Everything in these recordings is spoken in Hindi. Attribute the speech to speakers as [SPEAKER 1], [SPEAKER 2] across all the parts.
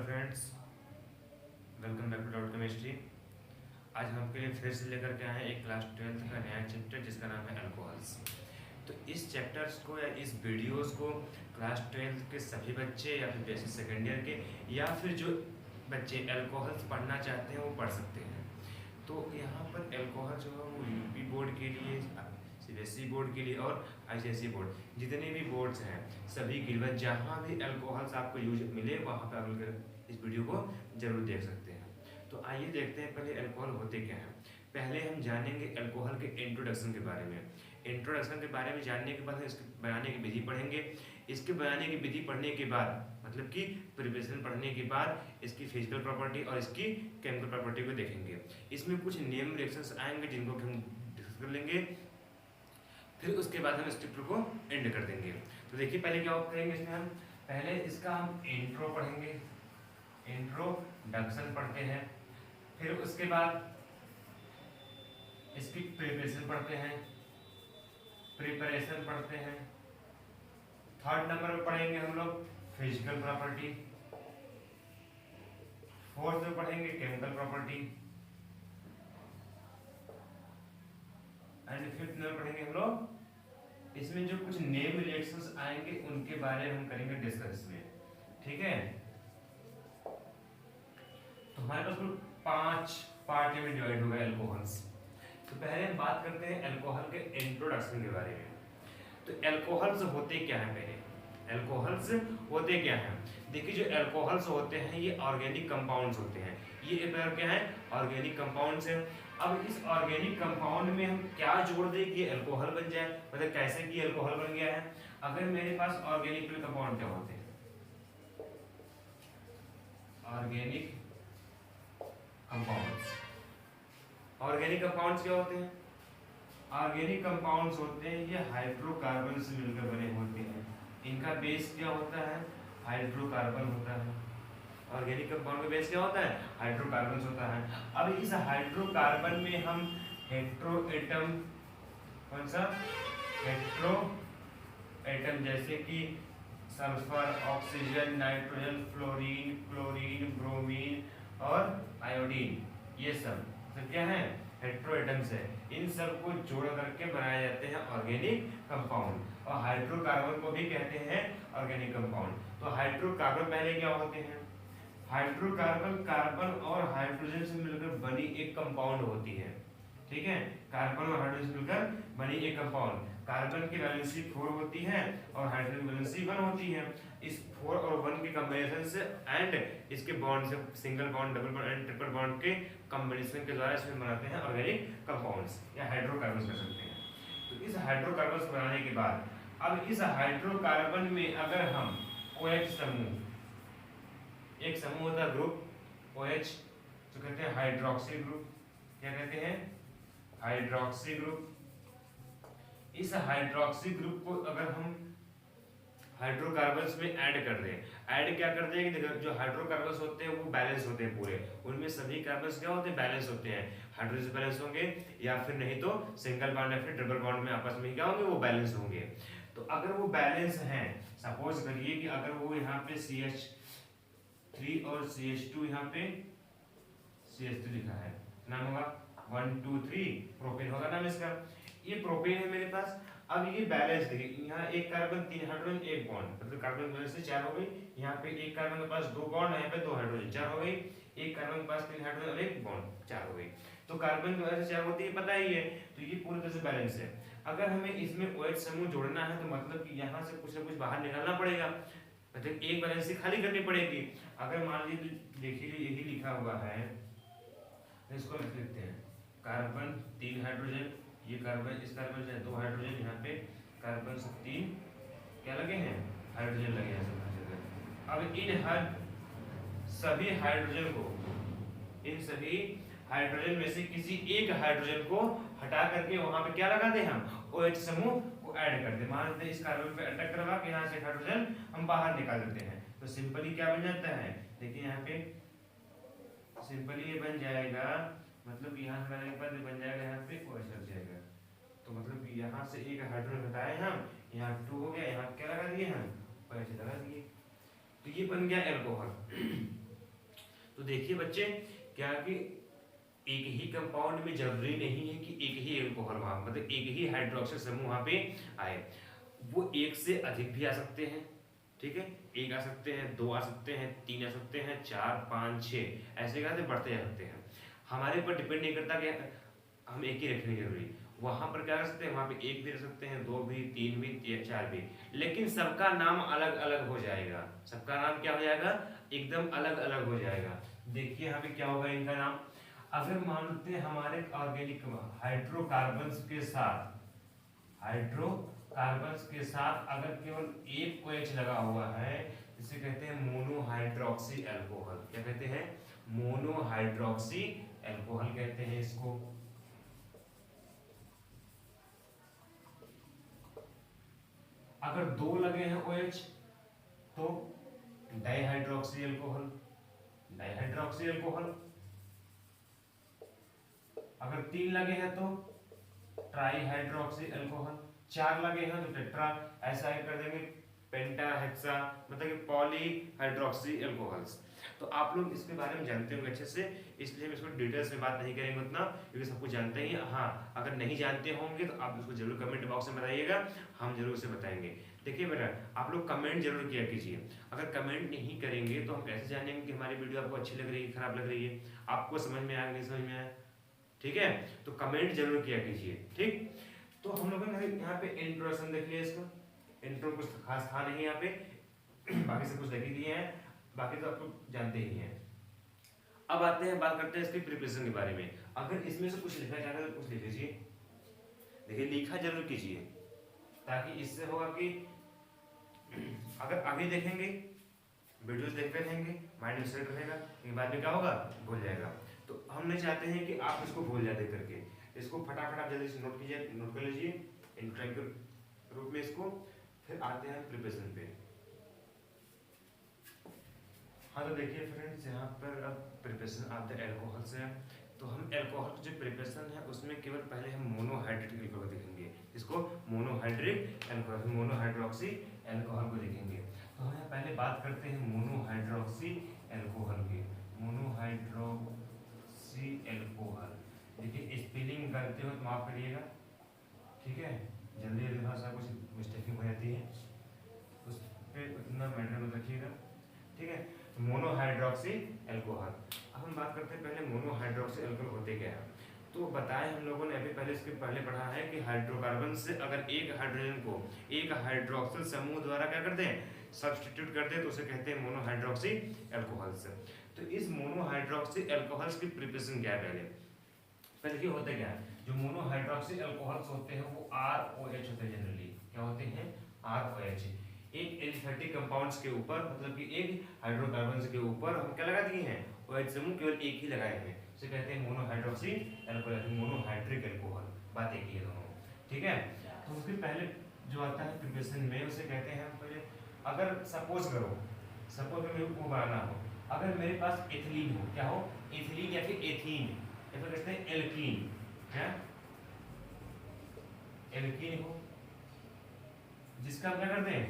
[SPEAKER 1] Friends, welcome back to Doubt Chemistry. आज हम आपके लिए फिर से लेकर के आए हैं एक क्लास 12th का नया चैप्टर जिसका नाम है अल्कोहल्स। तो इस चैप्टर्स को या इस वीडियोस को क्लास 12th के सभी बच्चे या फिर बेसिक सेकेंड ईयर के या फिर जो बच्चे अल्कोहल्स पढ़ना चाहते हैं वो पढ़ सकते हैं। तो यहाँ पर अल्कोहल जो है वो यूपी बोर्ड के लिए, सीबीएसई बोर्ड के लिए और आईसीएसई बोर्ड, जितने भी बोर्ड्स हैं सभी के लिए जहाँ भी अल्कोहल्स आपको यूज मिले वहाँ पर आप इस वीडियो को जरूर देख सकते हैं। तो आइए देखते हैं पहले अल्कोहल होते क्या हैं। पहले हम जानेंगे अल्कोहल के इंट्रोडक्शन के बारे में। इंट्रोडक्शन के बारे में जानने के बाद हम इसके बनाने की विधि पढ़ेंगे। इसके बनाने की विधि पढ़ने के बाद मतलब कि प्रिपरेशन पढ़ने के बाद इसकी फिजिकल प्रॉपर्टी और इसकी केमिकल प्रॉपर्टी को देखेंगे। इसमें कुछ नेम रिएक्शंस आएंगे जिनको हम डिस्कस कर लेंगे, फिर उसके बाद हम इस चैप्टर को एंड कर देंगे। तो देखिए पहले क्या करेंगे, इसमें हम पहले इसका हम इंट्रो पढ़ेंगे, इंट्रोडक्शन पढ़ते हैं। फिर उसके बाद इसकी प्रिपरेशन पढ़ते हैं, प्रिपरेशन पढ़ते हैं। थर्ड नंबर पे पढ़ेंगे हम लोग फिजिकल प्रॉपर्टी। फोर्थ में पढ़ेंगे chemical property and fifth number पढ़ेंगे हम लोग इसमें जो कुछ नेम रिएक्शंस आएंगे उनके बारे में हम करेंगे डिस्कस में। ठीक है, तो हमारे पास कुल 5 पार्ट में डिवाइड हो गए अल्कोहल्स। तो पहले हम बात करते हैं अल्कोहल के इंट्रोडक्शन के बारे में। तो अल्कोहल्स होते क्या हैं, पहले अल्कोहल्स होते क्या हैं। देखिए जो अल्कोहल्स होते हैं ये ऑर्गेनिक कंपाउंड्स होते हैं। ये एक प्रकार के हैं ऑर्गेनिक कंपाउंड्स हैं। अब इस ऑर्गेनिक कंपाउंड में हम क्या जोड़ दें कि अल्कोहल बन जाए, मतलब कैसे कि अल्कोहल बन गया है। अगर मेरे पास ऑर्गेनिक कंपाउंड क्या होते हैं, ऑर्गेनिक कंपाउंड्स, ऑर्गेनिक कंपाउंड्स क्या होते हैं, ऑर्गेनिक कंपाउंड्स होते हैं ये हाइड्रोकार्बन से मिलकर बने होते हैं। इनका बेस क्या होता है, हाइड्रोकार्बन होता है। ऑर्गेनिक कंपाउंड का बेस क्या होता है, हाइड्रोकार्बन होता है। अब इस हाइड्रोकार्बन में हम हेटेरो एटम, कौन सा हेटेरो एटम, जैसे कि sulphur, oxygen, nitrogen, fluorine, chlorine, bromine और आयोडीन, ये सब क्या है हेटेरो एटम्स है। इन सब को जोड़ करके बनाए जाते हैं ऑर्गेनिक कंपाउंड। और हाइड्रोकार्बन को भी कहते हैं ऑर्गेनिक कंपाउंड। तो हाइड्रोकार्बन पहले क्या होते हैं, हाइड्रोकार्बन कार्बन और हाइड्रोजन से मिलकर बनी एक कंपाउंड होती है। ठीक है, कार्बन और हाइड्रोजन मिलकर बनी एक कंपाउंड। कार्बन की वैलेंसी 4 होती है और हाइड्रोजन की वैलेंसी 1 होती है। इस 4 और 1 के कॉम्बिनेशन से एंड इसके बॉन्ड से single bond, double bond and triple bond के कॉम्बिनेशन के द्वारा इसमें बनाते हैं ऑर्गेनिक कंपाउंड्स या हाइड्रोकार्बन कर सकते हैं। तो इस हाइड्रोकार्बन बनाने के बाद अब इस हाइड्रोकार्बन में अगर हम OH समूह, एक समूह होता है ग्रुप OH, तो कहते हैं हाइड्रोक्सी ग्रुप। क्या कहते हैं, हाइड्रोक्सी ग्रुप। इस हाइड्रोक्सी ग्रुप को अगर हम हाइड्रोकार्बन्स में ऐड कर दें, ऐड क्या कर दें कि देखो जो हाइड्रोकार्बन्स होते हैं वो बैलेंस होते हैं पूरे, उनमें सभी कार्बन्स क्या होते हैं, बैलेंस होते हैं। हाइड्रोजन बैलेंस होंगे या फिर नहीं तो सिंगल बॉन्ड या फिर ट्रिपल बॉन्ड में आपस में क्या होंगे, वो बैलेंस होंगे। तो अगर वो बैलेंस हैं, सपोज करिए कि अगर वो यहाँ पे CH3 और CH2 यहाँ पे CH3 लिखा है, नाम होगा 1 2 3 प्रोपेन होगा नाम इसका। ये प्रोपेन है मेरे पास। अब ये बैलेंस देखिए, यहाँ एक कार्बन 3 हाइड्रोजन 1 बॉन्ड, मतलब कार्बन बैलेंस से 4 हो गई। यहाँ पे एक कार्बन के पास 2 बॉन्ड, यहाँ पे 2 हाइड्रोजन 4 हो गई। एक कार्बन के पास 3 हाइड्रोजन और 1 बॉन्ड 4 हो गई। तो कार्बन की वजह से 4 होती है, पता ही है। तो ये पूरी तरह से बैलेंस है। अगर हमें इसमें OH समूह जोड़ना है तो मतलब कि यहाँ से कुछ ना कुछ बाहर निकालना पड़ेगा, मतलब एक बैलेंस खाली करनी पड़ेगी। अगर मान लीजिए देखिए यही लिखा हुआ है, इसको लिखते हैं कार्बन 3 हाइड्रोजन, ये कार्बन, इस कार्बन से 2 हाइड्रोजन, यहाँ पे कार्बन से 3 क्या लगे हैं, हाइड्रोजन लगे हैं सब जगह। अब इन सभी हाइड्रोजन को, इन सभी हाइड्रोजन में से किसी एक हाइड्रोजन को हटा करके वहां पे क्या लगा दें, हम OH समूह को ऐड कर दें। मान लेते हैं इस कार्बन पे अटैक करवा के यहाँ से हाइड्रोजन हम बाहर निकाल देते हैं, तो सिंपली क्या बन जाता है, देखिए यहाँ पे सिंपली ये बन जाएगा, मतलब यहाँ से लाने के बाद बन जाएगा यहाँ पे OH लग जाएगा। तो मतलब यहाँ से एक हाइड्रोजन हटाए हम, यहाँ 2 हो गया, यहाँ क्या लगा दिए हम OH लगा दिए। तो ये बन गया अल्कोहल। तो देखिए बच्चे क्या कि एक ही कंपाउंड में जरूरी नहीं है कि एक ही एल्कोहल वहां मतलब एक ही हाइड्रोक्सिल समूह वहां पे आए, वो एक से अधिक भी आ सकते हैं। ठीक है, एक आ सकते हैं, दो आ सकते हैं, तीन आ सकते हैं, चार, पाँच, छः, ऐसे करके बढ़ते जा सकते हैं। हमारे ऊपर डिपेंड नहीं करता कि हम एक ही रखेंगे जरूरी, वहां पर क्या कर सकते हैं, वहां पे एक भी रख सकते हैं, दो भी, तीन भी, चार भी, लेकिन सबका नाम अलग अलग हो जाएगा। सबका नाम क्या हो जाएगा, एकदम अलग अलग हो जाएगा। देखिए यहाँ पे क्या होगा इनका नाम, अगर मानते हैं हमारे ऑर्गेनिक हाइड्रोकार्बन्स के साथ, हाइड्रोकार्बन्स के साथ अगर केवल एक OH लगा हुआ है, इसे कहते हैं मोनोहाइड्रोक्सी अल्कोहल। क्या कहते हैं, मोनोहाइड्रोक्सी अल्कोहल कहते हैं इसको। अगर दो लगे हैं OH तो डाइहाइड्रोक्सी अल्कोहल, डाइहाइड्रोक्सी अल्कोहल। अगर तीन लगे हैं तो ट्राईहाइड्रोक्सी अल्कोहल, चार लगे हैं तो टेट्रा, ऐसा ही कर देंगे पेंटा, हेक्सा, मतलब कि पॉलीहाइड्रोक्सी अल्कोहल्स। तो आप लोग इसके बारे में जानते होंगे अच्छे से, इसलिए हम इसको डिटेल्स में बात नहीं करेंगे उतना, क्योंकि सब कुछ जानते ही। हाँ, अगर नहीं जानते होंगे तो आप इसको जरूर कमेंट बॉक्स में बताइएगा, हम जरूर उसे बताएंगे। देखिए बेटा, आप लोग कमेंट जरूर किया कीजिए। अगर कमेंट नहीं करेंगे तो हम कैसे जानेंगे कि हमारी वीडियो आपको अच्छी लग रही है, खराब लग रही है, आपको समझ में आया नहीं समझ में आया। ठीक है, तो कमेंट जरूर किया कीजिए। ठीक, तो हम लोगों ने यहाँ पे इंट्रोडक्शन देख लिया इसका, इंट्रो कुछ खास था नहीं यहाँ पे, बाकी सब कुछ लिख ही दिए हैं, बाकी तो आप लोग जानते ही हैं। अब आते हैं, बात करते हैं इसकी प्रिपरेशन के बारे में। अगर इसमें से कुछ लिखना चाहते हैं तो कुछ लिख लीजिए, देखिए लिखा जरूर कीजिए, ताकि इससे होगा कि अगर आगे देखेंगे, वीडियोस देखते रहेंगे, माइंड में सेट रहेगा, लेकिन बाद में क्या होगा, भूल जाएगा। तो हम नहीं चाहते हैं कि आप इसको भूल जाते करके, इसको फटाफट आप जल्दी से नोट कीजिए, नोट कर लीजिए इंट्रोडक्शन के रूप में इसको। फिर आते हैं प्रिपरेशन पे। हाँ तो देखिए फ्रेंड्स, यहाँ पर अब प्रिपरेशन आते हैं एल्कोहल से। तो हम एल्कोहल की जो प्रिपरेशन है उसमें केवल पहले हम मोनोहाइड्रेट एल्कोहल देखेंगे, इसको मोनोहाइड्रेट एल्कोहल, मोनोहाइड्रोक्सी एल्कोहल को देखेंगे। तो हम यहाँ पहले बात करते हैं मोनोहाइड्रोक्सी एल्कोहल की। मोनोहाइड्रोक्सी एल्कोहल, देखिए स्पेलिंग करते हुए माफ करिएगा, ठीक है, जल्दी जल्दी थोड़ा सा कुछ मिस्टेकिंग हो जाती है, उस पर उतना मैटर मत रखिएगा। ठीक है, मोनोहाइड्रोक्सी एल्कोहल। अब हम बात करते हैं पहले मोनोहाइड्रोक्सी एल्कोहल होते क्या है। तो बताएं हम लोगों ने अभी पहले इसके पहले पढ़ा है कि हाइड्रोकार्बन से अगर एक हाइड्रोजन को एक हाइड्रोक्सिल समूह द्वारा क्या करते हैं, सब्स्टिट्यूट करते हैं, तो उसे कहते हैं मोनोहाइड्रोक्सी एल्कोहल्स। तो इस मोनोहाइड्रोक्सी एल्कोहल्स की प्रिपरेशन क्या है, पहले देखिए होता क्या है। जो मोनोहाइड्रोक्सी एल्कोहल्स होते हैं वो ROH होते हैं, जनरली क्या होते हैं, ROH। एक एलिफेटिक कंपाउंड्स के ऊपर, मतलब कि एक हाइड्रोकार्बन के ऊपर हम क्या लगा दिए हैं, OH समूह केवल एक ही लगाए हैं, इसे कहते हैं मोनोहाइड्रोक्सी एल्कोहल, मोनोहाइड्रिक एल्कोहल। बात एक ही है दोनों, ठीक है। तो उसके पहले जो आता है प्रिपरेशन में, उसे कहते हैं पहले, अगर सपोज करो मेरे को बनाना हो, अगर मेरे पास एथिलीन हो, क्या हो, एथिलीन या फिर एथीन, या फिर कहते हैं एल्कीन, है एल्कीन हो, जिसका हम क्या करते हैं,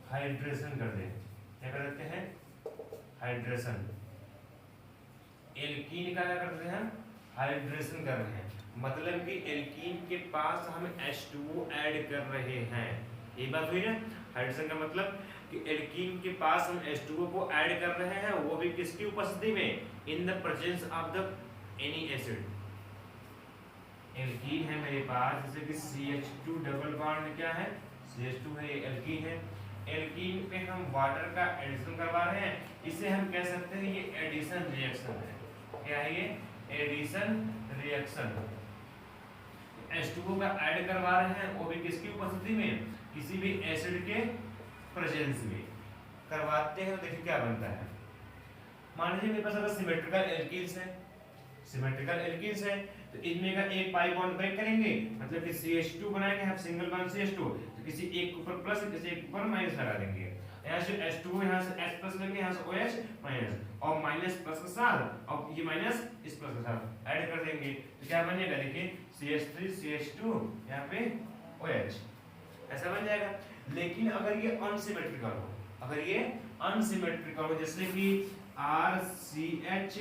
[SPEAKER 1] हाइड्रेशन कर दें, क्या कर देते हैं, हाइड्रेशन। एल्कीन का क्या करते हैं, हाइड्रेशन कर रहे हैं, मतलब कि एल्कीन के पास हम H2O ऐड कर रहे हैं, ये बात हुई ना। हाइड्रेशन का मतलब कि एल्कीन के पास हम H2O को ऐड कर रहे हैं, वो भी किसकी उपस्थिति में, in the presence of the any acid. Alkene है मेरे पास, जैसे कि CH2 डबल बॉन्ड क्या है, CH2 है, एल्कीन है, एल्कीन पे हम वाटर का एडिशन करवा रहे हैं, इसे हम कह सकते हैं ये एडिशन रिएक्शन है। क्या है ये, एडिशन रिएक्शन। H2O का ऐड करवा रहे हैं, वो भी किसकी उपस्थिति में, किसी भी एसिड के प्रेजेंस में करवाते हैं। तो देखिए क्या बनता है, मान लीजिए मेरे पास अगर सिमेट्रिकल एल्कीन्स है, सिमेट्रिकल एल्कीन्स है, तो इनमें का एक पाई बॉन्ड ब्रेक करेंगे, मतलब कि CH2 बनाएंगे हम, सिंगल बॉन्ड CH2, तो किसी एक ऊपर प्लस, किसी एक ऊपर माइनस लगा देंगे, यहाँ से H2 यहाँ से H प्लस लेंगे, यहाँ से OH माइनस, और माइनस प्लस के साथ और ये माइनस इस प्लस के साथ ऐड कर देंगे, तो क्या बनेगा, देखिए CH3 CH2 यहाँ पे OH, ऐसा बन जाएगा। लेकिन अगर ये अनसिमेट्रिकल हो, अगर ये अनसिमेट्रिकल हो, जैसे कि RCH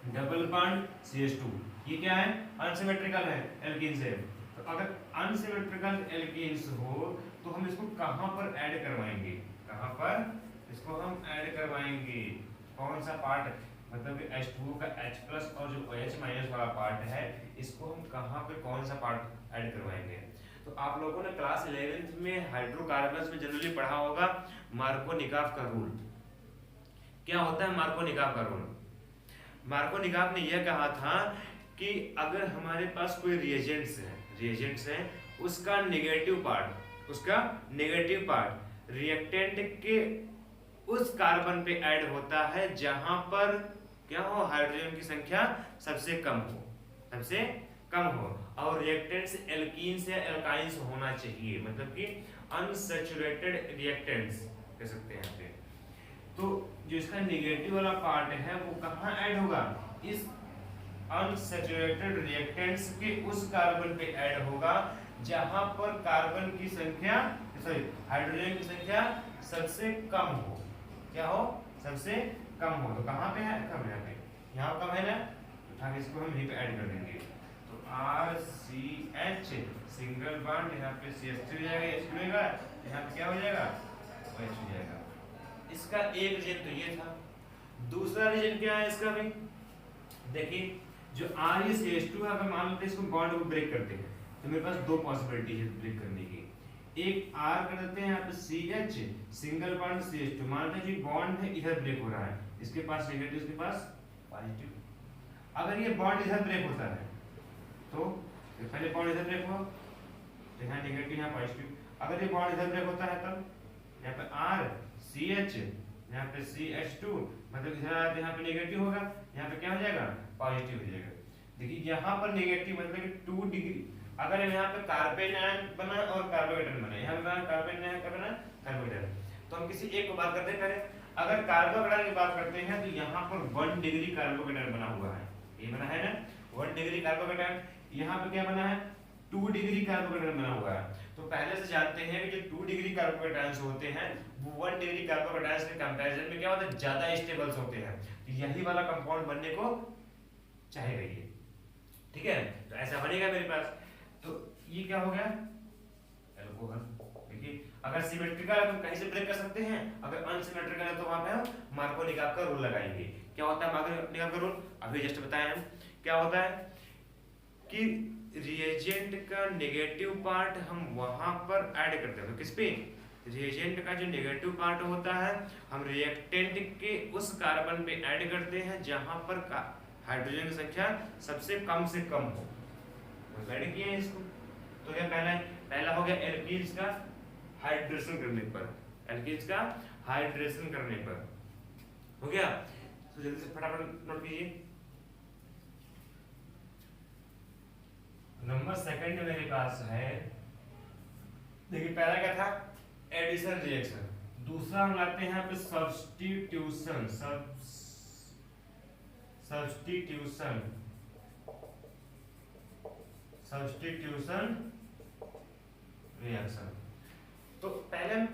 [SPEAKER 1] डबल बॉन्ड CH2। ये क्या है? अनसिमेट्रिकल है एल्कीन से। तो अगर अनसिमेट्रिकल एल्कीन्स हो तो हम इसको कहां पर ऐड करवाएंगे? कहां पर इसको हम ऐड करवाएंगे? कौन सा पार्ट? मतलब कि H2O का H+ और जो OH- वाला पार्ट है, इसको हम कहां पे कौन सा पार्ट ऐड करवाएंगे? तो आप लोगों ने क्लास 11th में हाइड्रोकार्बन्स में जनरली पढ़ा होगा मार्कोनिकॉफ का रूल। क्या होता है मार्कोनिकॉफ का रूल? मार्कोनिकॉफ ने यह कहा था कि अगर हमारे पास कोई रिएजेंट्स है, उसका नेगेटिव पार्ट रिएक्टेंट के उस कार्बन पे ऐड होता है जहां पर क्या हो? हाइड्रोजन की संख्या सबसे कम हो और रिएक्टेंट्स एल्कीन्स या एल्काइंस होना चाहिए, मतलब कि अनसैचुरेटेड रिएक्टेंट्स कह सकते हैं यहाँ पे। तो जो इसका नेगेटिव वाला पार्ट है वो कहाँ ऐड होगा? इस अनसैचुरेटेड रिएक्टेंट्स के उस कार्बन पे ऐड होगा जहां पर कार्बन की संख्या हाइड्रोजन की संख्या सबसे कम हो। क्या हो? सबसे कम हो। तो कहाँ पे है? कम यहाँ कम है ना, तो इसको हम यहीं पे ऐड कर देंगे। तो RCH सिंगल बॉन्ड, यहाँ पे CH3 हो जाएगा, H जुड़ेगा, यहाँ पे क्या हो जाएगा? OH हो जाएगा। इसका एक रीजन तो ये था। दूसरा रीजन क्या है इसका भी? देखिए जो ReCH2 है, अगर मान लेते हैं इसको बॉन्ड को ब्रेक करते हैं तो मेरे पास दो पॉसिबिलिटी है ब्रेक करने की। एक R कर देते हैं यहाँ पे CH सिंगल बॉन्ड CH2, मान लेते हैं बॉन्ड है इधर ब्रेक हो रहा है, इसके पास नेगेटिव इसके पास पॉजिटिव। अगर ये बॉन्ड इधर ब्रेक होता है तो पहले बॉन्ड इधर ब्रेक हुआ तो यहाँ नेगेटिव यहाँ पॉजिटिव। अगर ये बॉन्ड इधर ब्रेक होता है तब यहाँ पे RCH यहाँ पे CH2, मतलब इधर आया तो यहाँ पे नेगेटिव होगा, यहाँ पे क्या हो जाएगा? पॉजिटिव हो जाएगा। देखिए यहाँ पर नेगेटिव मतलब कि 2 डिग्री, अगर यहाँ पे कार्बन आयन बना और कार्बोकेटन बना, यहाँ पे कार्बन आयन का बना कार्बोकेटन, तो हम किसी एक को बात करते हैं पहले। अगर कार्बोकेटन की बात करते हैं तो यहाँ पर 1 डिग्री कार्बोकेटन बना हुआ है, ये बना है ना 1 डिग्री कार्बोकेटन। यहाँ पे क्या बना है? 2 डिग्री कार्बोकेटन बना हुआ है। तो पहले से जानते हैं कि जो 2 डिग्री कार्बोकेटन्स होते हैं वो 1 डिग्री कार्बोकेटन्स के कंपैरिजन में क्या होता है? ज्यादा स्टेबल्स होते हैं। तो यही वाला कंपाउंड बनने को चाहेगा ये, ठीक है? तो ऐसा बनेगा मेरे पास। तो ये क्या हो गया? एल्कोहल। देखिए अगर सिमेट्रिकल है तो कहीं से ब्रेक कर सकते हैं, अगर अनसिमेट्रिकल है तो वहां पे हम मार्कोनिकॉफ का रूल लगाएंगे। क्या होता है मार्कोनिकॉफ का रूल? अभी जस्ट बताया हम। क्या होता है कि रिएजेंट का नेगेटिव पार्ट हम वहां पर ऐड करते हैं। तो किस पे? रिएजेंट का जो नेगेटिव पार्ट होता है हम रिएक्टेंट के उस कार्बन पे ऐड करते हैं जहां पर हाइड्रोजन की संख्या सबसे कम हो। तो ऐड किए हैं इसको। तो क्या पहला हो गया एल्कीन्स का हाइड्रेशन करने पर, एल्कीन्स का हाइड्रेशन करने पर हो गया। तो जल्दी से फटाफट नोट कीजिए। नंबर सेकंड मेरे पास है, देखिए पहला क्या था? Addition reaction. दूसरा हम लाते हैं यहाँ पे सब्स्टिट्यूशन रिएक्शन। तो पहले हम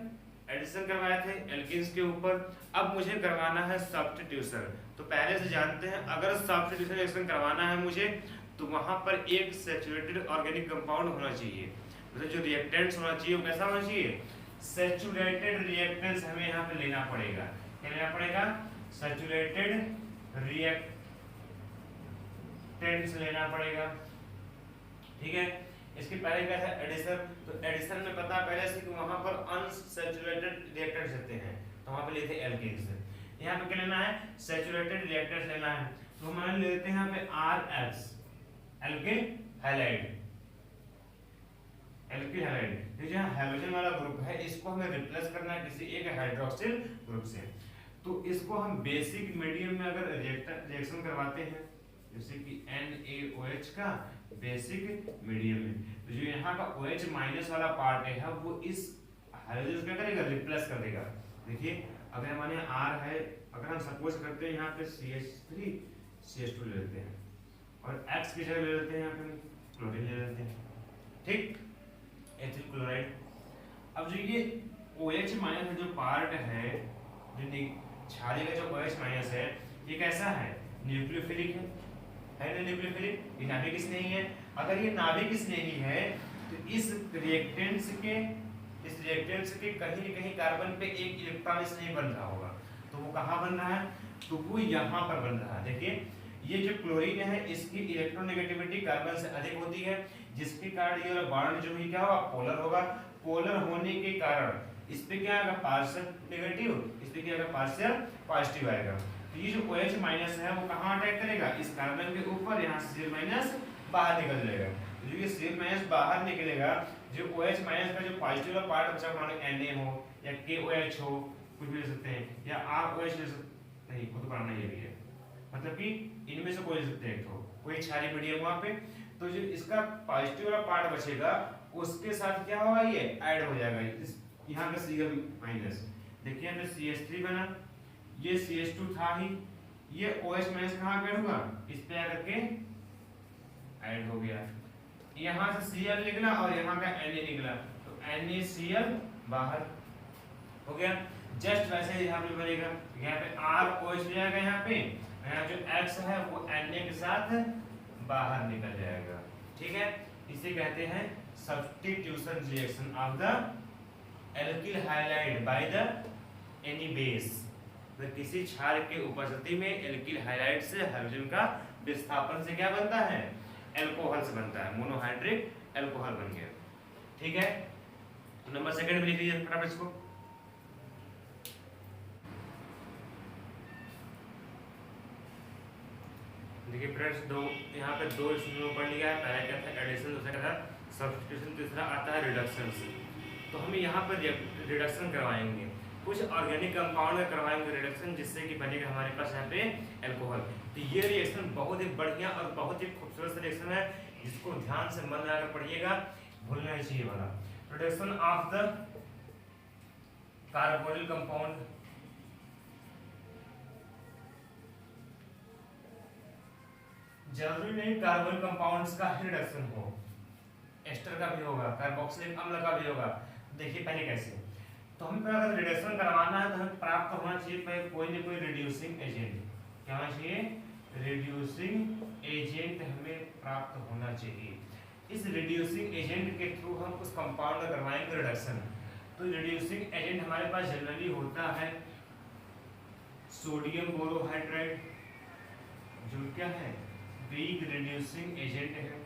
[SPEAKER 1] एडिशन करवाए थे एल्कीन्स के ऊपर, अब मुझे करवाना है सब्स्टिट्यूशन। तो पहले से जानते हैं अगर सब्स्टिट्यूशन रिएक्शन करवाना है मुझे तो वहां पर एक सैचुरेटेड ऑर्गेनिक कंपाउंड होना चाहिए, मतलब जो रिएक्टेंट्स होना चाहिए वो कैसा होना चाहिए? सैचुरेटेड रिएक्टेंट्स हमें यहाँ पे लेना पड़ेगा। क्या लेना पड़ेगा? सैचुरेटेड रिएक्टेंट्स लेना पड़ेगा, ठीक है? इसके पहले क्या था? एडिशन। तो एडिशन में पता पहले से कि वहां पर अनसैचुरेटेड रिएक्टेंट्स होते हैं, तो वहां पे लेते हैं एल्कीन्स। यहाँ पे क्या लेना है? सैचुरेटेड रिएक्टेंट्स लेना है। तो हम लेते हैं यहाँ पे RX alkyl halide. Alkyl halide, ये जो हाइड्रोजन वाला ग्रुप है इसको हमें रिप्लेस करना है किसी एक हाइड्रोक्सिल ग्रुप से। तो इसको हम बेसिक मीडियम में अगर रिएक्शन करवाते हैं जैसे कि NaOH का बेसिक मीडियम में, तो जो यहाँ का OH- वाला पार्ट है वो इस हाइड्रोजन क्या करेगा? रिप्लेस कर देगा। देखिए अगर हमारे यहाँ R है, अगर हम सपोज करते हैं यहाँ पे CH3 CH2 ले लेते हैं और X की जगह ले लेते हैं यहाँ पे क्लोरीन ले लेते हैं, ठीक? Ethyl chloride. अब जो ये OH- जो पार्ट है जो क्षारीय का जो OH माइनस है ये कैसा है, न्यूक्लियोफिलिक है ना, न्यूक्लियोफिलिक, ये नाभिक स्नेही है। अगर ये नाभिक स्नेही है तो इस रिएक्टेंट्स के कहीं न कहीं कार्बन पे एक इलेक्ट्रॉन स्नेही बन रहा होगा, तो वो कहाँ बन रहा है, तो वो यहाँ पर बन रहा है। देखिए ये जो क्लोरीन है इसकी इलेक्ट्रोनेगेटिविटी कार्बन से अधिक होती है, जिसके कारण ये बॉन्ड जो है क्या होगा, पोलर होगा। पोलर होने के कारण इस पे क्या आएगा, पार्शियल नेगेटिव, इस पे क्या आएगा, पार्शियल पॉजिटिव आएगा। तो ये जो OH माइनस है वो कहाँ अटैक करेगा, इस कार्बन के ऊपर, यहाँ से Cl माइनस बाहर निकल जाएगा। तो जो ये Cl माइनस बाहर निकलेगा, जो OH माइनस का जो पॉजिटिव वाला पार्ट बचा, मान लो Na हो या KOH हो, कुछ भी ले सकते हैं, या ROH ले सकते, नहीं वो तो पढ़ना ये भी है, मतलब कि इनमें से कोई ले सकते हैं, तो कोई क्षारीय मीडियम वहां पे, तो जो इसका पॉजिटिव वाला पार्ट बचेगा उसके साथ क्या होगा, ये ऐड हो जाएगा इस यहाँ का Cl माइनस। देखिए यहाँ पे CH3 बना, ये CH2 था ही, ये OH माइनस कहाँ ऐड होगा, इस पे आकर के ऐड हो गया। यहाँ से Cl निकला और यहाँ का Na निकला, तो NaCl बाहर हो गया। जस्ट वैसे ही यहाँ पे बनेगा, यहाँ पे ROH ले जाएगा, यहाँ पे यहाँ जो X है वो Na के साथ बाहर निकल जाएगा। ठीक है, इसे कहते हैं substitution reaction of the alkyl halide by the any base. तो किसी क्षार के उपस्थिति में एल्किल हाइलाइड से हाइड्रोजन का विस्थापन से क्या बनता है, एल्कोहल से बनता है, मोनोहाइड्रिक एल्कोहल बन गया। ठीक है, नंबर सेकंड में लिख लीजिए फटाफट इसको। देखिए फ्रेंड्स, दो यहाँ पे दो इसमें पढ़ लिया है, पहला क्या था एडिशन, दूसरा क्या था सब्स्टिट्यूशन, तीसरा आता है रिडक्शन। तो हम यहाँ पर रिडक्शन करवाएंगे, कुछ ऑर्गेनिक कंपाउंड में करवाएंगे रिडक्शन, जिससे कि बनेगा हमारे पास यहाँ पे एल्कोहल। तो ये रिएक्शन बहुत ही बढ़िया और बहुत ही खूबसूरत रिएक्शन है, जिसको ध्यान से मन लगाकर पढ़िएगा, भूलना नहीं चाहिए वाला। Reduction of the carbonyl compound, जरूरी नहीं कार्बन कंपाउंड्स का ही रिडक्शन हो, एस्टर का भी होगा, कार्बोक्सिलिक अम्ल का भी होगा। देखिए पहले कैसे, तो हमें अगर रिडक्शन करवाना है तो हमें प्राप्त होना चाहिए कोई ना कोई रिड्यूसिंग एजेंट। क्या होना चाहिए, रिड्यूसिंग एजेंट हमें प्राप्त होना चाहिए। इस रिड्यूसिंग एजेंट के थ्रू हम उस कंपाउंड का करवाएंगे रिडक्शन। तो रिड्यूसिंग एजेंट हमारे पास जनरली होता है सोडियम बोरोहाइड्राइड, जो क्या है वीक रिड्यूसिंग एजेंट है,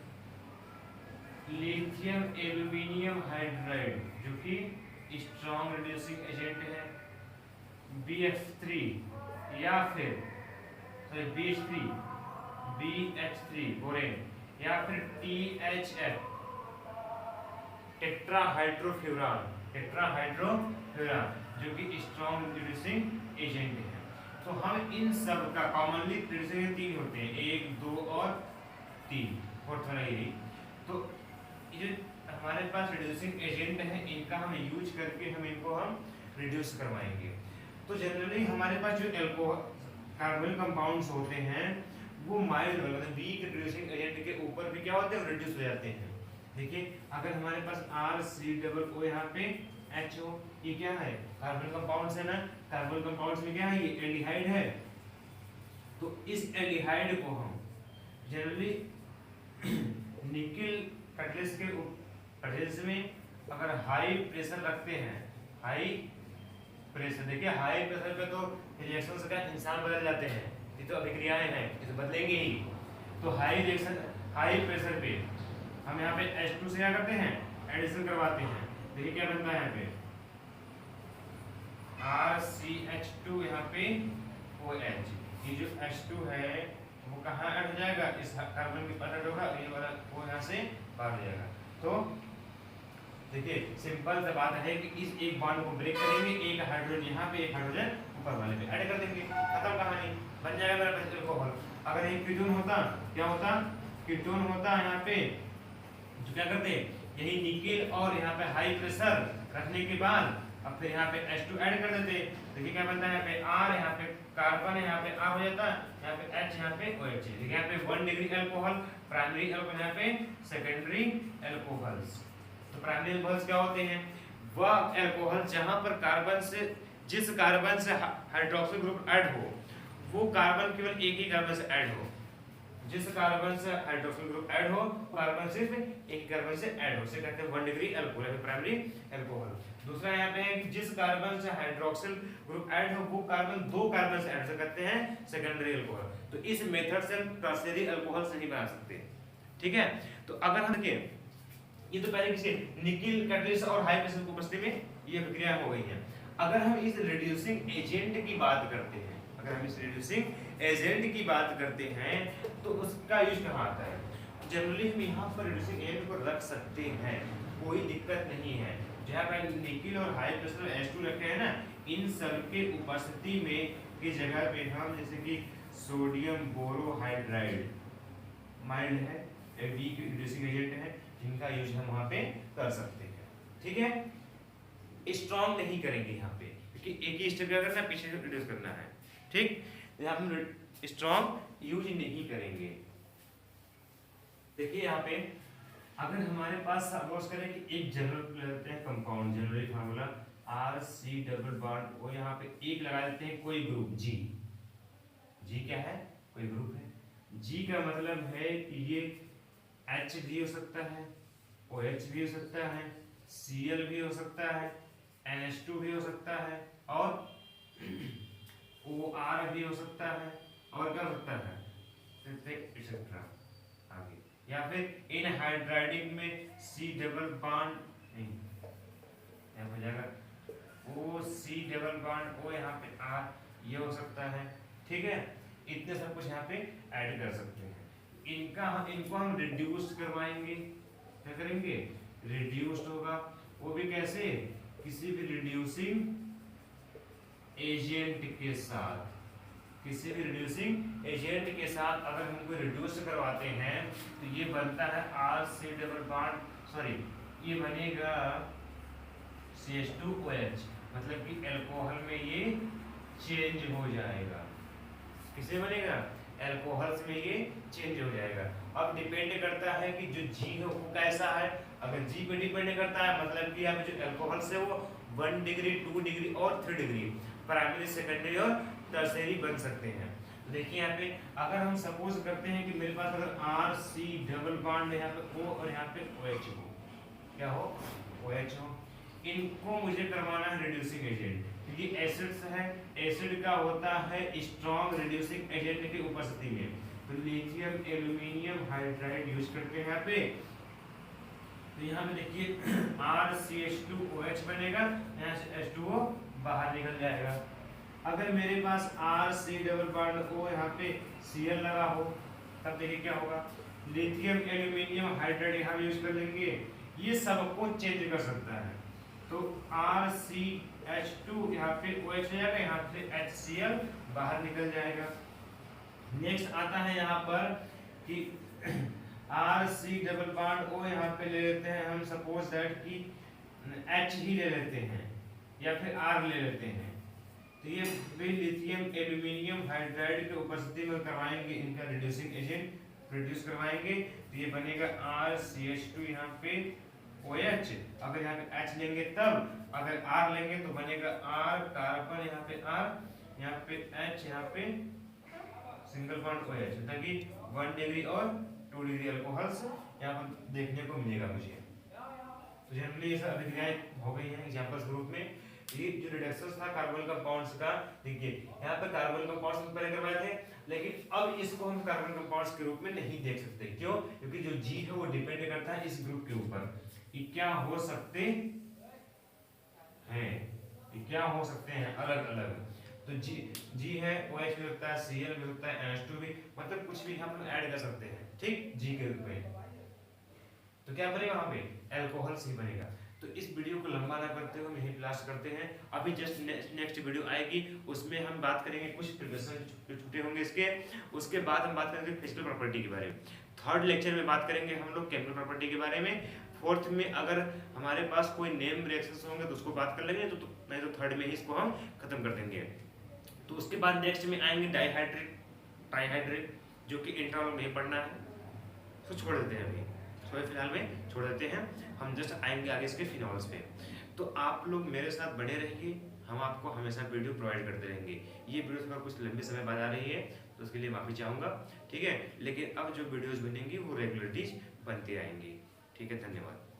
[SPEAKER 1] लिथियम एल्यूमिनियम हाइड्राइड जो कि स्ट्रॉन्ग रिड्यूसिंग एजेंट है, BF3 या फिर BH3 बोरेन, या फिर THF टेट्राहाइड्रोफ्यूरान जो कि स्ट्रॉन्ग रिड्यूसिंग एजेंट है। तो हम इन सब का कॉमनली रिड्यूसिंग तीन होते हैं, 1, 2 और 3, फोर्थ वाला यही। तो ये हमारे पास रिड्यूसिंग एजेंट है, इनका हम यूज करके हम इनको रिड्यूस करवाएंगे। तो जनरली हमारे पास जो एल्कोहल कार्बोनिल कंपाउंड्स होते हैं वो माइल्ड मतलब वीक रिड्यूसिंग एजेंट के ऊपर भी क्या होते हैं, रिड्यूस हो जाते हैं। देखिए अगर हमारे पास RCOO यहाँ पे H हो, ये क्या है कार्बन कंपाउंड्स है ना, कार्बन कंपाउंड्स में क्या है, ये एल्डिहाइड है। तो इस एल्डिहाइड को हम जनरली निकल कटलेस के प्रेजेंस में अगर हाई प्रेशर रखते हैं, हाई प्रेशर, देखिए हाई प्रेशर पे तो रिएक्शन से क्या इंसान बदल जाते हैं, ये तो अभिक्रियाएं हैं, ये तो बदलेंगे ही। तो हाई रिएक्शन हाई प्रेशर पे हम यहाँ पे H2 से क्या करते हैं, एडिशन करवाते हैं। देखिए क्या बनता है यहाँ पे RCH2, यहाँ पे OH, ये जो H2 है वो कहाँ ऐड हो जाएगा, इस कार्बन के पास ऐड होगा, ये वाला वो यहाँ से बाहर हो जाएगा। तो देखिए सिंपल सा बात है कि इस एक बॉन्ड को ब्रेक करेंगे, एक हाइड्रोजन यहाँ पे, एक हाइड्रोजन ऊपर वाले पे ऐड कर देंगे, खत्म कहानी, बन जाएगा मेरा एल्कोहल। अगर ये कीटोन होता, क्या होता, कीटोन होता यहाँ पे, जो क्या करते यही निकेल और यहाँ पे हाई प्रेशर रखने के बाद अब फिर यहाँ पे H2 ऐड कर देते। देखिए क्या बनता है, यहाँ पे R, यहाँ पे कार्बन है, यहाँ पे R हो जाता है, यहाँ पे H, यहाँ पे OH। देखिए यहाँ पे 1 डिग्री एल्कोहल, प्राइमरी एल्कोहल, यहाँ पे सेकेंडरी एल्कोहल्स। तो प्राइमरी एल्कोहल्स क्या होते हैं, वह एल्कोहल जहां पर कार्बन से जिस कार्बन से हाइड्रोक्सिल ग्रुप ऐड हो वो कार्बन केवल एक ही कार्बन से ऐड हो, जिस कार्बन से हाइड्रोक्सिल ग्रुप ऐड हो कार्बन सिर्फ एक कार्बन से ऐड हो, से कहते हैं 1 डिग्री अल्कोहल है, प्राइमरी अल्कोहल। दूसरा यहाँ पे है कि जिस कार्बन से हाइड्रोक्सिल ग्रुप ऐड हो वो कार्बन 2 कार्बन से ऐड, से कहते हैं सेकेंडरी अल्कोहल। तो इस मेथड से हम टर्शियरी अल्कोहल से नहीं बना सकते, ठीक है। तो अगर हम देखें, ये तो पहले किसी निकिल कैटलिस्ट और हाई प्रेशर की उपस्थिति में ये प्रक्रिया हो गई है। अगर हम इस रिड्यूसिंग एजेंट की बात करते हैं, अगर हम इस रिड्यूसिंग एजेंट की बात करते हैं तो उसका यूज कहाँ आता है? जनरली हम यहाँ पर रिड्यूसिंग एजेंट को रख सकते हैं, कोई दिक्कत नहीं है। जहाँ पर निकिल और हाई प्रेशर H2 रखे हैं ना, इन सब के उपस्थिति में की जगह पे हम जैसे कि सोडियम बोरोहाइड्राइड माइल्ड है, एक वीक रिड्यूसिंग एजेंट है, जिनका यूज हम वहाँ पे कर सकते हैं, ठीक है। स्ट्रॉन्ग नहीं करेंगे यहाँ पे, क्योंकि एक ही स्टेप क्या करना है, पीछे से रिड्यूस करना है, ठीक। यहाँ हम स्ट्रॉन्ग यूज नहीं करेंगे। देखिए यहाँ पे अगर हमारे पास सपोज करें कि एक जनरल लेते हैं compound, generally formula RC double bond वो यहाँ पे एक लगा देते हैं कोई ग्रुप G। G क्या है? कोई ग्रुप है। G का मतलब है कि ये H भी हो सकता है, OH भी हो सकता है, Cl भी हो सकता है, NH2 भी हो सकता है और OR भी हो सकता है और क्या हो सकता है एक्सेट्रा आगे। या फिर इन हाइड्राइडिक में C डबल बॉन्ड नहीं, यहाँ हो जाएगा OC डबल बॉन्ड O, यहाँ पे R ये हो सकता है, ठीक है। इतने सब कुछ यहाँ पे ऐड कर सकते हैं। इनको हम रिड्यूस करवाएंगे, क्या करेंगे? रिड्यूस्ड होगा, वो भी कैसे? किसी भी रिड्यूसिंग एजेंट के साथ, किसी भी रिड्यूसिंग एजेंट के साथ अगर हमको रिड्यूस करवाते हैं तो ये बनता है RC डबल बॉन्ड, सॉरी ये बनेगा CH2OH, मतलब कि अल्कोहल में ये चेंज हो जाएगा। किसे बनेगा? अल्कोहल में ये चेंज हो जाएगा। अब डिपेंड करता है कि जो G है वो कैसा है। अगर G पे डिपेंड करता है मतलब कि यहाँ पे जो अल्कोहल से वो 1 डिग्री, 2 डिग्री और 3 डिग्री प्राइमरी, सेकेंडरी और टर्शियरी बन सकते हैं। तो देखिए यहाँ पे अगर हम सपोज करते हैं कि मेरे पास अगर RC डबल बॉन्ड यहाँ पे O और यहाँ पे OH हो, क्या हो? OH हो। इनको मुझे करवाना है रिड्यूसिंग एजेंट, क्योंकि एसिड्स है, एसिड का होता है स्ट्रॉन्ग रिड्यूसिंग एजेंट की उपस्थिति में। तो लिथियम एल्यूमिनियम हाइड्राइड यूज करते हैं यहाँ पे। तो यहाँ पे देखिए RCH2OH बनेगा, यहाँ से H2O बाहर निकल जाएगा। अगर मेरे पास RC डबल बॉन्ड O यहाँ पे Cl लगा हो तब देखिए क्या होगा? लिथियम एल्यूमिनियम हाइड्राइड यहाँ यूज कर लेंगे, ये सबको चेंज कर सकता है। तो RCH2 यहाँ पे OH हो जाएगा, यहाँ पे HCl बाहर निकल जाएगा। नेक्स्ट आता है यहाँ पर कि RC डबल बॉन्ड O यहाँ पे ले लेते हैं हम, सपोज दैट कि H ही ले लेते हैं या फिर R ले लेते हैं। तो ये भी लिथियम एल्यूमिनियम हाइड्राइड के उपस्थिति में करवाएंगे, इनका रिड्यूसिंग एजेंट प्रोड्यूस करवाएंगे। तो ये बनेगा RCH2 यहाँ पे OH, अगर यहाँ पे H लेंगे तब, अगर R लेंगे तो बनेगा R कार्बन यहाँ पे R, यहाँ पे H, यहाँ पे सिंगल बॉन्ड OH, मतलब कि 1 डिग्री और 2 डिग्री अल्कोहल्स यहाँ पर देखने को मिलेगा मुझे। तो जनरली ये सब अभिक्रियाएं हो गई हैं एग्जांपल्स ग्रुप में। ये जो रिडक्शंस था कार्बन कंपाउंड्स का, देखिए यहाँ पे कार्बन कंपाउंड्स हम पहले करवाए थे, लेकिन अब इसको हम कार्बन कंपाउंड्स के रूप में नहीं देख सकते। क्यों? क्योंकि जो G है वो डिपेंड करता है इस ग्रुप के ऊपर कि क्या हो सकते हैं, क्या हो सकते हैं अलग अलग। तो G है, OH भी होता है, Cl भी होता है, NH2 भी, मतलब कुछ भी हम ऐड कर सकते हैं, ठीक, G के रूप में। तो क्या बनेगा वहां पे? अल्कोहल ही बनेगा। तो इस वीडियो को लंबा ना करते हुए यही क्लास करते हैं। अभी जस्ट नेक्स्ट वीडियो आएगी, उसमें हम बात करेंगे कुछ प्रिपरेशन छूटे होंगे इसके, उसके बाद हम बात करेंगे फिजिकल प्रॉपर्टी के बारे में। थर्ड लेक्चर में बात करेंगे हम लोग केमिकल प्रॉपर्टी के बारे में। फोर्थ में अगर हमारे पास कोई नेम रिएक्शंस होंगे तो उसको बात कर लेंगे, तो नहीं तो थर्ड में ही इसको हम खत्म कर देंगे। तो उसके बाद नेक्स्ट में आएंगे डाइहाइड्रेट, ट्राइहाइड्रेट, जो कि इंटरवल में पढ़ना है, तो छोड़ देते हैं अभी, फिलहाल में छोड़ देते हैं। हम जस्ट आएंगे आगे इसके फिनॉल्स पे। तो आप लोग मेरे साथ बने रहिए। हम आपको हमेशा वीडियो प्रोवाइड करते रहेंगे। ये वीडियो थोड़ा कुछ लंबे समय बाद आ रही है तो उसके लिए माफ़ी चाहूँगा, ठीक है। लेकिन अब जो वीडियोज़ बनेंगी वो रेगुलरिटीज बनती रहेंगी, ठीक है। धन्यवाद।